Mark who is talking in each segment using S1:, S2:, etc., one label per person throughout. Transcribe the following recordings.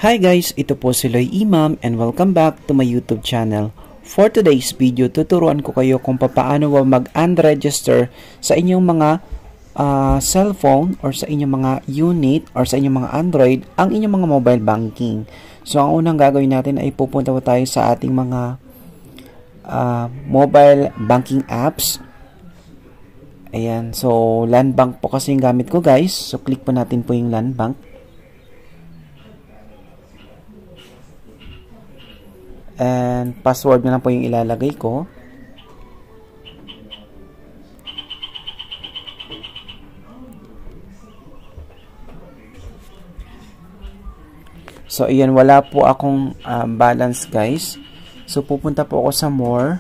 S1: Hi guys, ito po si Loy Imam and welcome back to my YouTube channel. For today's video, tuturuan ko kayo kung paano mag-unregister sa inyong mga cellphone or sa inyong mga unit or sa inyong mga Android ang inyong mga mobile banking. So ang unang gagawin natin ay pupunta po tayo sa ating mga mobile banking apps. Ayan, so Land Bank po kasi yung gamit ko guys. So click po natin po yung Land Bank. And password na lang po yung ilalagay ko. So ayan, wala po akong balance guys. So pupunta po ako sa more.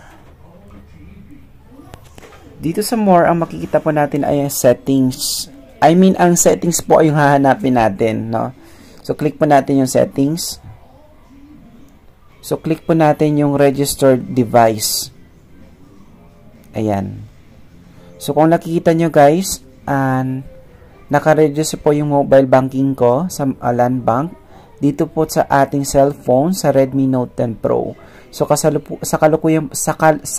S1: Dito sa more, ang makikita po natin ay settings. Ang settings po ay yung hahanapin natin, no? So click po natin yung settings. So, click po natin yung registered device. Ayan. So, kung nakikita nyo guys, nakaregister po yung mobile banking ko sa Land Bank. Dito po sa ating cellphone, sa Redmi Note 10 Pro. So, sa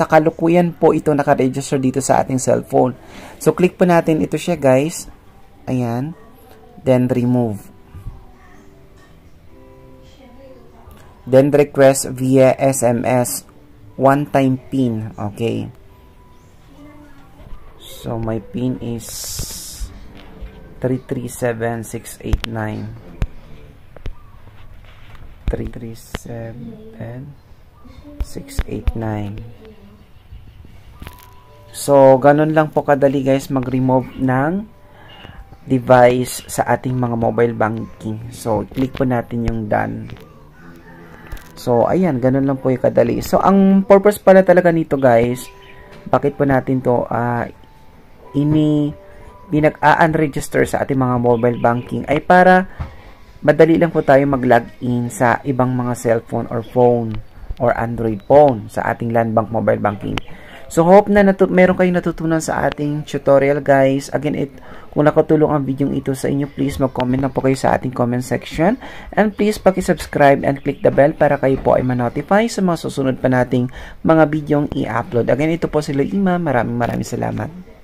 S1: kalukuyan po ito nakaregister dito sa ating cellphone. So, click po natin ito siya guys. Ayan. Then, remove. Then request via SMS one-time PIN. Okay. So my PIN is 337689. 337689. So ganun lang po kadali guys mag-remove ng device sa ating mga mobile banking. So click po natin yung done. So, ayan, ganun lang po yung kadali. So, ang purpose pala talaga nito guys, bakit po natin to pinag-unregister sa ating mga mobile banking ay para madali lang po tayo mag-login sa ibang mga cellphone or phone or Android phone sa ating Land Bank mobile banking. So, hope na meron kayong natutunan sa ating tutorial guys. Again, kung nakatulong ang video ito sa inyo, please mag-comment na po kayo sa ating comment section. And please paki-subscribe and click the bell para kayo po ay ma-notify sa mga susunod pa nating mga videong i-upload. Again, ito po si Loy Imam. Maraming salamat.